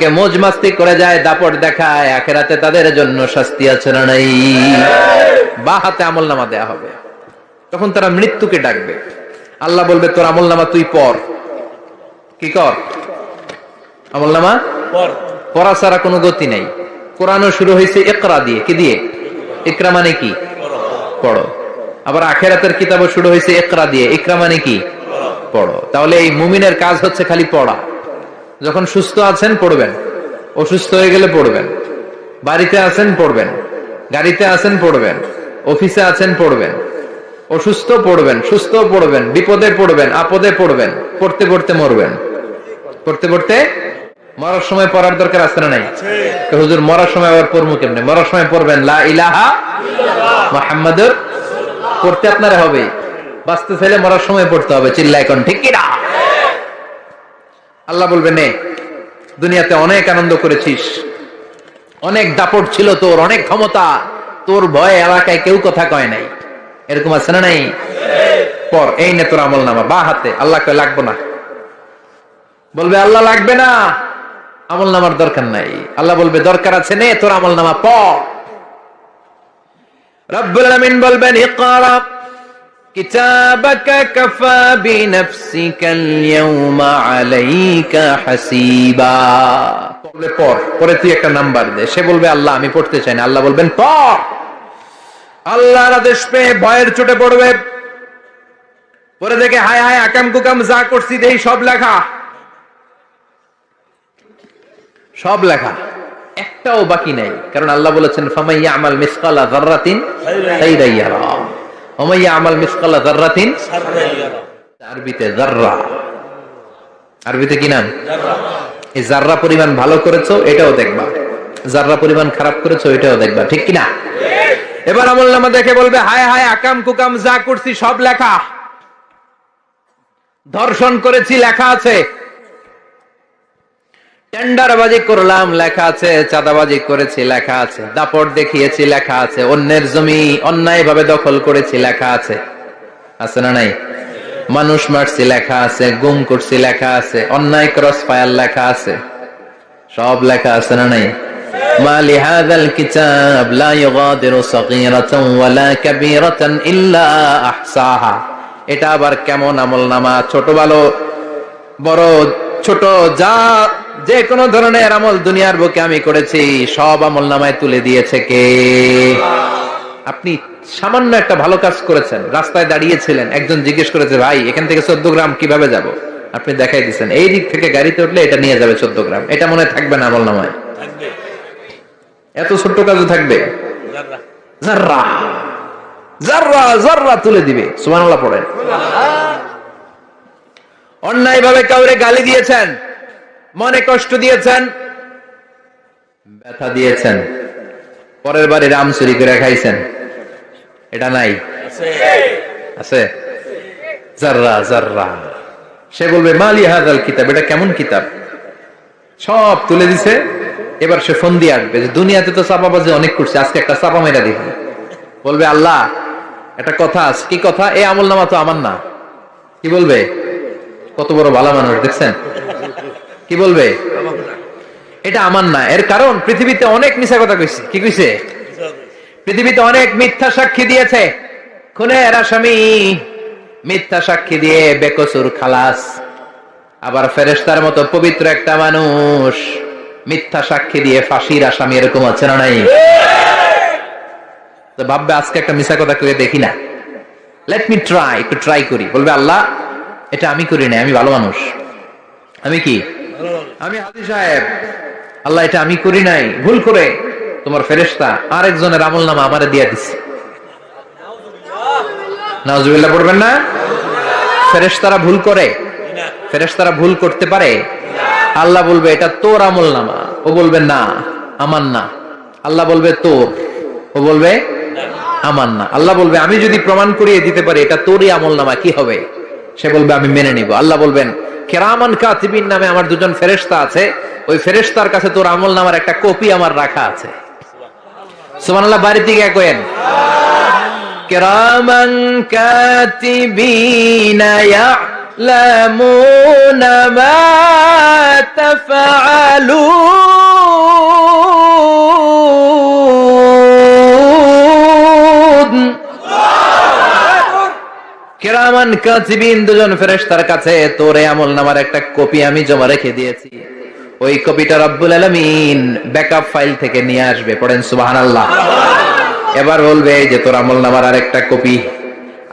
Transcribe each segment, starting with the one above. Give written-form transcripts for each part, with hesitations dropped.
কে মौज মাস্তি করে যায়, দাপট দেখায়, আখিরাতে তাদের জন্য শাস্তি আছে না নাই? বা হাতে আমলনামা দেয়া হবে। তখন তারা মৃত্যুকে ডাকবে। আল্লাহ বলবে, তোর আমলনামা তুই পড়। কি কর? আমলনামা পড়। পড়া ছাড়া কোনো গতি নেই। কোরআনও শুরু হয়েছে ইকরা দিয়ে। কি দিয়ে? ইকরা মানে কি? পড়ো। আবার আখিরাতের কিতাবও শুরু হয়েছে ইকরা দিয়ে। ইকরা মানে কি? পড়ো। তাহলে এই মুমিনের কাজ হচ্ছে খালি পড়া। যখন সুস্থ আছেন পড়বেন, অসুস্থ হয়ে গেলে পড়বেন, বাড়িতে আছেন পড়বেন, গাড়িতে আছেন পড়বেন, অফিসে আছেন পড়বেন, অসুস্থ পড়বেন, সুস্থ পড়বেন, বিপদে পড়বেন, আপদে পড়বেন, পড়তে পড়তে মরবেন। পড়তে পড়তে মরার সময় পড়ার দরকার আছে না নাই? হুজুর মরার সময় আবার পড়বো কেমনে? মরার সময় পড়বেন লা ইলাহা মুহাম্মাদুর। পড়তে আপনারা হবে, বাঁচতে চাইলে মরার সময় পড়তে হবে। চিল্লা এখন ঠিক কিনা? আল্লাহ বলবে, নে, দুনিয়াতে অনেক আনন্দ করেছিস, অনেক দাপট ছিল তোর, অনেক ক্ষমতা, তোর ভয়ে এলাকায় কেউ কথা কয় নাই। এরকম আছে না নাই? পর এই নে তোর আমলনামা বা হাতে। আল্লাহ কয় লাগবে না। বলবে আল্লাহ লাগবে না, আমলনামার দরকার নাই। আল্লাহ বলবে দরকার আছে, নে তোর আমলনামা পড়। রব্বুল আলামিন বলবেন, ইকরা কিতাবাকা কাফা বিনাফসিকাল ইয়াওমা আলাইকা হাসিবা। বলবে পড়, পরে তুই একটা নাম্বার দে। সে বলবে আল্লাহ আমি পড়তে চাই না। আল্লাহ বলবেন পড়। আল্লাহর আদেশ পেয়ে ভয়ের চোটে পড়বে। পরে দেখে হায় হায় আকাম কুকাম যা করছি দেই সব লেখা, সব লেখা, একটাও বাকি নাই। কারণ আল্লাহ বলেছেন ফামান ইয়ামাল মিসকালা যাররাতিন খাইরান ইয়ারা ওয়া মান ইয়ামাল মিসকালা যাররাতিন শাররান ইয়ারা। আরবিতে যাররা, আরবিতে কি নাম? যাররা। এই যাররা পরিমাণ ভালো করেছো এটাও দেখবা, যাররা পরিমাণ খারাপ করেছো এটাও দেখবা। ঠিক কি না? এবার আমলনামা দেখে বলবে হায় হায় আকাম কুকাম যা করছি সব লেখা। ধর্ষণ করেছি লেখা আছে, টেন্ডারবাজি করলাম লেখা আছে, চাঁদাবাজি করেছি লেখা আছে, দাপট দেখিয়েছি লেখা আছে, অন্যের জমি অন্যায়ভাবে দখল করেছি লেখা আছে। আছে না নাই? মানুষ মারছি লেখা আছে, গুম করছি লেখা আছে, অন্যায় ক্রস ফায়ার লেখা আছে, সব লেখা আছে না নাই? মা লিহাযাল কিতাব লা ইউগাদিরু সাগীরাতান ওয়ালা কাবীরাতান ইল্লা আহসাহা। এটা আবার কেমন আমলনামা? ছোট ভালো বড় ছোট যা যে কোনো ধরনের আমল দুনিয়ার বুকে আমি করেছি সব আমলনামায় তুলে দিয়েছে কে? আপনি সামান্য একটা ভালো কাজ করেছেন, রাস্তায় দাঁড়িয়েছিলেন, একজন জিজ্ঞেস করেছে ভাই এখান থেকে 14 গ্রাম কিভাবে যাব? আপনি দেখাই দিচ্ছেন এই দিক থেকে গাড়িতে উঠলে এটা নিয়ে যাবে 14 গ্রাম। এটা মনে থাকবে না আমলনামায়? এত ছোট্ট কাজও থাকবে। যাররা যাররা যাররা তুলে দিবে। সুবহানাল্লাহ পড়েন। অন্যায় ভাবে কাউরে গালি দিয়েছেন, মনে কষ্ট দিয়েছেন, ব্যথা দিয়েছেন, পরের বাড়ি রাম চুরি করে খাইছেন, এটা নাই? আছে। যাররা যাররা। সে বলবে মালি হাযাল কিতাব, এটা কেমন কিতাব? সব তুলে দিছে। এবার সে ফোন দিয়ে আসবে যে দুনিয়াতে তো চাপাবাজি অনেক করছে, আজকে একটা চাপা মেরা দেখি। বলবে আল্লাহ একটা কথা আছে। কি কথা? এই আমলনামা তো আমার না। কি বলবে? কত বড় ভালো মানুষ দেখছেন? কি বলবে? এটা আমার না। এর কারণ পৃথিবীতে অনেক মিথ্যা কথা কইছে। কি কইছে? পৃথিবীতে অনেক মিথ্যা সাক্ষী দিয়েছে। খুনের আসামি মিথ্যা সাক্ষী দিয়ে বেকসুর খালাস। আবার ফেরেশতার মতো পবিত্র একটা মানুষ মিথ্যা সাক্ষী দিয়ে ফাঁসির আসামি। এরকম আছে না নাই? তো ভাববে আজকে একটা মিথ্যা কথা কয়ে দেখি না, লেট মি ট্রাই, একটু ট্রাই করি। বলবে আল্লাহ এটা আমি করি নাই, আমি ভালো মানুষ। আমি কি? আমি হাজী সাহেব। আল্লাহ এটা আমি করি নাই, ভুল করে তোমার ফেরেশতা আরেকজনের আমলনামা আমারে দিয়ে দিছে। নাউজুবিল্লাহ পড়বেন না? ফেরেশতারা ভুল করে? ফেরেশতারা ভুল করতে পারে? আল্লাহ বলবে এটা তোর আমলনামা। ও বলবে না আমার না। আল্লাহ বলবে তোর। ও বলবে আমার না। আল্লাহ বলবে আমি যদি প্রমাণ করিয়ে দিতে পারি এটা তোরই আমলনামা, কি হবে? সে বলবে আমি মেনে নিব। আল্লাহ বলবেন কিরামান কাতিবিন নামে আমার দুজন ফেরেশতা আছে, ওই ফেরেশতার কাছে তোর আমলনামার একটা কপি আমার রাখা আছে। সুবহানাল্লাহ। বাড়িতে গিয়ে কইেন কিরামান কাতিবিন يعلمون ما تفعلون কিরামান কাতিবিন দুজন ফেরেশতার কাছে তোর আমলনামার একটা কপি আমি জমা রেখে দিয়েছি, ওই কপিটা রব্বুল আলামিন ব্যাকআপ ফাইল থেকে নিয়ে আসবে। পড়েন সুবহানাল্লাহ। এবার বলবে যে তোর আমলনামার আরেকটা কপি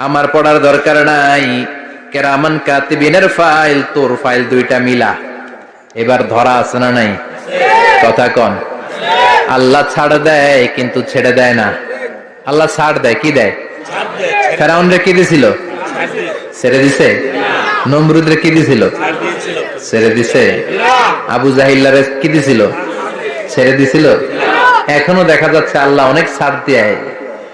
আমার পড়ার দরকার নাই, কিরামান কাতিবিনের ফাইল তোর ফাইল দুইটা মিলা। এবার ধরা আছে না নাই? কথা কন। আল্লাহ ছাড় দেয় কিন্তু ছেড়ে দেয় না। আল্লাহ ছাড় দেয়, কি দেয়? ফেরাউনরে কি দিছিল? ছেড়ে দিছে। নমরুদরে কি দিছিল? ছেড়ে দিছে। আবু জাহিল্লারে কি দিছিল? ছেড়ে দিছিল। এখনো দেখা যাচ্ছে আল্লাহ অনেক ছাড় দেয়,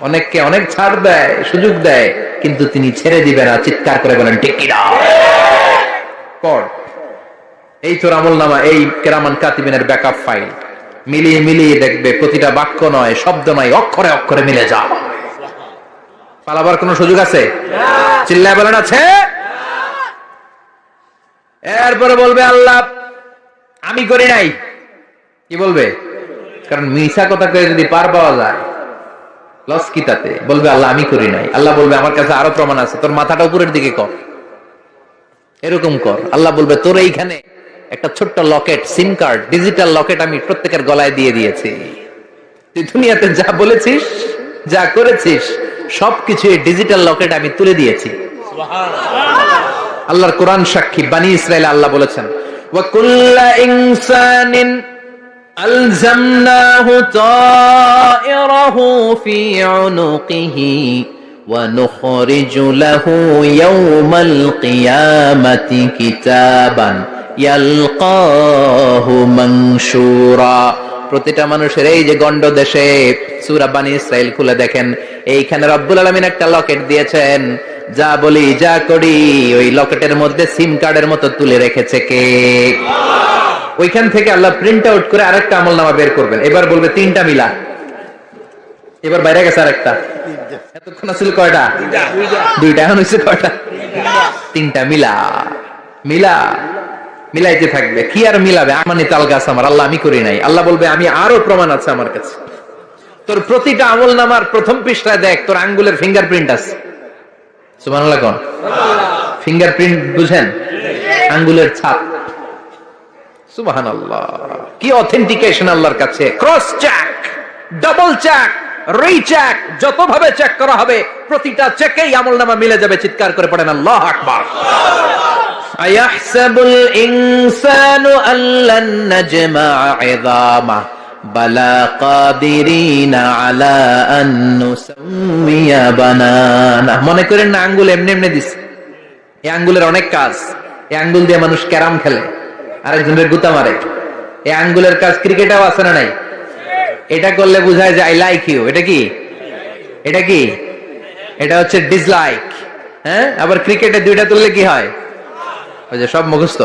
অনেককে অনেক ছাড় দেয়, সুযোগ দেয়, কিন্তু তিনি ছেড়ে দিবে না। চিৎকার করে বলেন ঠিক কিনা? পড় এই তোর আমলনামা, এই কিরামান কাতিবিনের ব্যাকআপ ফাইল মিলিয়ে মিলিয়ে দেখবে প্রতিটা বাক্য নয়, শব্দ নয়, অক্ষরে অক্ষরে মিলে যা। পালাবার কোন সুযোগ আছে? চিল্লায় বলেন আছে। এরপরে বলবে আল্লাহ আমি করি নাই। কি বলবে? কারণ মিশা কথা করে যদি পার পাওয়া যায় লস কি তাতে? বলবে আল্লাহ আমি করি নাই। আল্লাহ বলবে আমার কাছে আরো প্রমাণ আছে, তোর মাথাটা উপরের দিকে কর, এরকম কর। আল্লাহ বলবে তোর এইখানে একটা ছোট্ট লকেট, সিম কার্ড, ডিজিটাল লকেট আমি প্রত্যেকের গলায় দিয়ে দিয়েছি। তুই দুনিয়াতে যা বলেছিস, যা করেছিস, সবকিছু এই ডিজিটাল লকেট আমি তুলে দিয়েছি। আল্লাহর কোরআন সাক্ষী। বনি ইসরাইল আল্লাহ বলেছেন ওয়া কুল্লা ইনসানিন আলজামনাহু তায়রাহু ফি উনুকিহি ওয়া নুখরিজু লাহু ইয়াওমাল কিয়ামাতি কিতাবান ইয়ালকাহু মানশুরা। প্রতিটা মানুষের এই যে গন্ড দেশে সূরা বনি ইসরাইল খুলে দেখেন, এইখানে রব্বুল আলামিন একটা লকেট দিয়েছেন। যা বলি যা করি ওই লকেটের মধ্যে সিম কার্ডের মতো তুলে রেখেছে কে? ওইখান থেকে আল্লাহ প্রিন্ট আউট করে আরেকটা আমলনামা বের করবেন। এবার বলবে তিনটা মিলা। এবার বাইরে গেছে আরেকটা। এতক্ষণ ছিল কয়টা? দুইটা। এখন হয়েছে কয়টা? তিনটা। মিলা মিলা মিলাইতে থাকবে। কি আর মিলাবে? আমানি তাল গাছ আমার, আল্লাহ আমি করি নাই। আল্লাহ বলবে আমি আরো প্রমাণ আছে আমার কাছে। তোর প্রতিটা আমলনামার প্রথম পৃষ্ঠায় দেখ তোর আঙ্গুলের ফিঙ্গারপ্রিন্ট আছে। সুবহানাল্লাহ কোন? ফিঙ্গারপ্রিন্ট বুঝেন? আঙ্গুলের ছাপ। সুবহানাল্লাহ, কি অথেন্টিকেশন আল্লাহর কাছে। Cross check, double check, recheck, যতভাবে চেক করা হবে প্রতিটা চেকেই আমলনামা মিলে যাবে। চিৎকার করে পড়েন আল্লাহু আকবার। আয়াহসাবুল ইনসানু আল্লান নাজমা ইযামা বালা কাদিরিনা আলা আন নুসাম্মিয়া বানানা। মনে করেন না আঙ্গুল এমনি এমনি দিছে। এই আঙ্গুলের অনেক কাজ। এই আঙ্গুল দিয়ে মানুষ ক্যারাম খেলে, আরেকজনের গুতা মারে। এই আঙ্গুলের কাজ ক্রিকেটেও আছে না নাই? এটা করলে বোঝায় যে আই লাইক ইউ। এটা কি? এটা কি? এটা হচ্ছে ডিসলাইক। হ্যাঁ, আবার ক্রিকেটে দুইটা তুললে কি হয়? ওই যে সব মুখস্থ।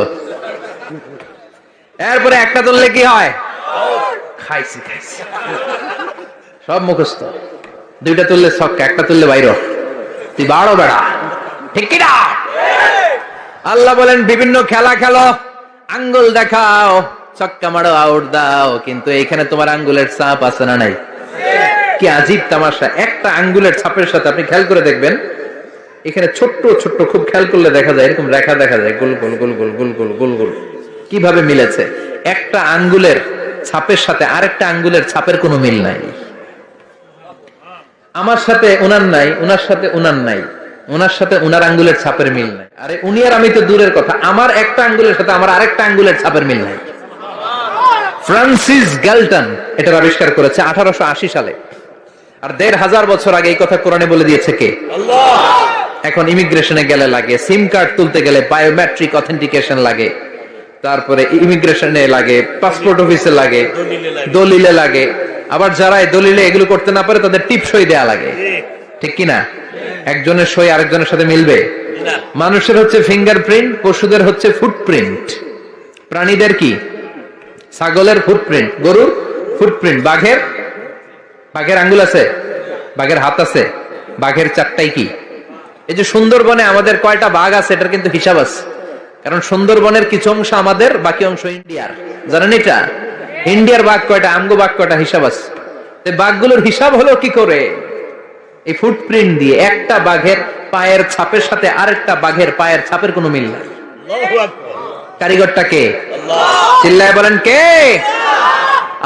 এরপরে একটা তুললে কি হয়? খাইছি খাইছি, সব মুখস্থ। দুইটা তুললে ছক্কা, একটা তুললে বাইর। তুই বাড়ো বেড়া, ঠিক কিনা? আল্লাহ বলেন বিভিন্ন খেলা খেলো, আঙ্গুল দেখাও, ছক্কা মারো, আউট দাও, কিন্তু এইখানে তোমার আঙ্গুলের ছাপ আছে না নাই? কি আজীব তামাশা। একটা আঙ্গুলের ছাপের সাথে আপনি খেয়াল করে দেখবেন, এখানে ছোট্ট ছোট্ট খুব খেয়াল করলে দেখা যায় এরকম রেখা দেখা যায়, গোল গোল গোল গোল গোল গোল গোল গোল। কিভাবে মিলেছে? একটা আঙ্গুলের ছাপের সাথে আরেকটা আঙ্গুলের ছাপের কোনো মিল নাই। আমার সাথে উনার নাই, উনার সাথে উনার নাই, উনার সাথে উনার আঙ্গুলের ছাপের মিল নাই। আরে উনি আর আমি তো দূরের কথা, আমার একটা আঙ্গুলের সাথে আমার আরেকটা আঙ্গুলের ছাপের মিল নাই। ফ্রান্সিস গ্যালটন এটার আবিষ্কার করেছে 1880 সালে। আর 1500 বছর আগে এই কথা কোরআনে বলে দিয়েছে কে? আল্লাহ। এখন ইমিগ্রেশনে গেলে লাগে, সিম কার্ড তুলতে গেলে বায়োমেট্রিক অথেন্টিকেশন লাগে, তারপরে ইমিগ্রেশনে লাগে, পাসপোর্ট অফিসে লাগে, দলিলে লাগে। আবার যারা দলিলে এগুলো করতে না পারে তাদের টিপ সই দেয়া লাগে, ঠিক কিনা? একজনের সই আরেকজনের সাথে মিলবে? মানুষের হচ্ছে ফিঙ্গারপ্রিন্ট, পশুদের হচ্ছে ফুটপ্রিন্ট। প্রাণীদের কি? ছাগলের ফুটপ্রিন্ট, গরুর ফুটপ্রিন্ট, বাঘের আঙ্গুল আছে, বাঘের হাত আছে, বাঘের চারটাই কি? এই যে সুন্দরবনে আমাদের কয়টা বাঘ আছে এটার কিন্তু হিসাব আছে, কারণ সুন্দরবনের কিছু অংশ আমাদের, বাকি অংশ ইন্ডিয়ার। জানেন এটা? ইন্ডিয়ার বাঘ কয়টা, আমগো বাঘ কয়টা, হিসাব আছে। বাঘগুলোর হিসাব হলো কি করে? এই ফুটপ্রিন্ট দিয়ে। একটা বাঘের পায়ের ছাপের সাথে আরেকটা বাঘের পায়ের ছাপের কোনো মিল নাই। কারিগরটা কে? চিল্লায় বলেন কে?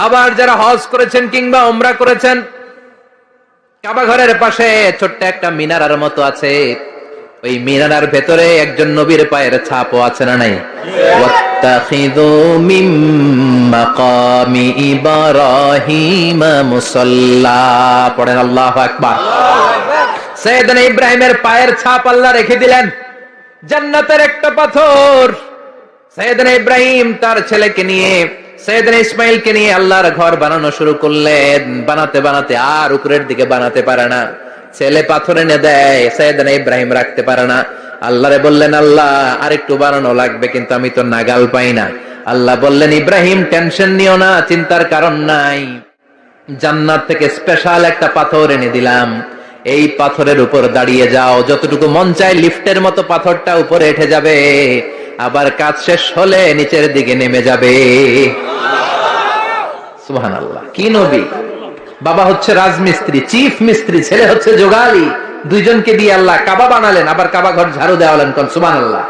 আবার যারা হজ করেছেন কিংবা উমরা করেছেন, কাবা ঘরের পাশে ছোট্ট একটা মিনারার মতো আছে, ওই মিনারার ভেতরে একজন নবীর পায়ের ছাপও আছে না নাই? ওয়াত্তাখিযু মিন মাকামি ইব্রাহিম মুসাল্লা, পড়েন আল্লাহু আকবার। সাইয়েদনা ইব্রাহিমের পায়ের ছাপ আল্লাহ রেখে দিলেন জান্নাতের একটা পাথর। সাইয়েদনা ইব্রাহিম তার ছেলেকে নিয়ে, সাইয়েদনা ইসমাইলকে নিয়ে আল্লাহর ঘর বানানো শুরু করলেন। বানাতে বানাতে আর উপরের দিকে বানাতে পারে না, ছেলে পাথর এনে দেয়, সাইয়েদনা ইব্রাহিম রাখতে পারে না। আল্লাহরে বললেন, আল্লাহ আরেকটু বানানো লাগবে, কিন্তু আমি তো নাগাল পাই না। আল্লাহ বললেন, ইব্রাহিম টেনশন নিও না, চিন্তার কারণ নাই, জান্নাত থেকে স্পেশাল একটা পাথর এনে দিলাম, এই পাথরের উপর দাঁড়িয়ে যাও, যতটুকু মন চায় লিফটের মতো পাথরটা উপরে উঠে যাবে, আবার কাজ শেষ হলে নিচের দিকে নেমে যাবে। সুবহানাল্লাহ। কি নবী! বাবা হচ্ছে রাজমিস্ত্রি, চিফ মিস্ত্রি, ছেলে হচ্ছে যোগালী, দুইজনকে দিয়ে আল্লাহ কাবা বানালেন, আবার কাবা ঘর ঝাড়ু দেওয়ালেন। কোন সুবহানাল্লাহ।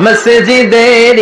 মসজিদের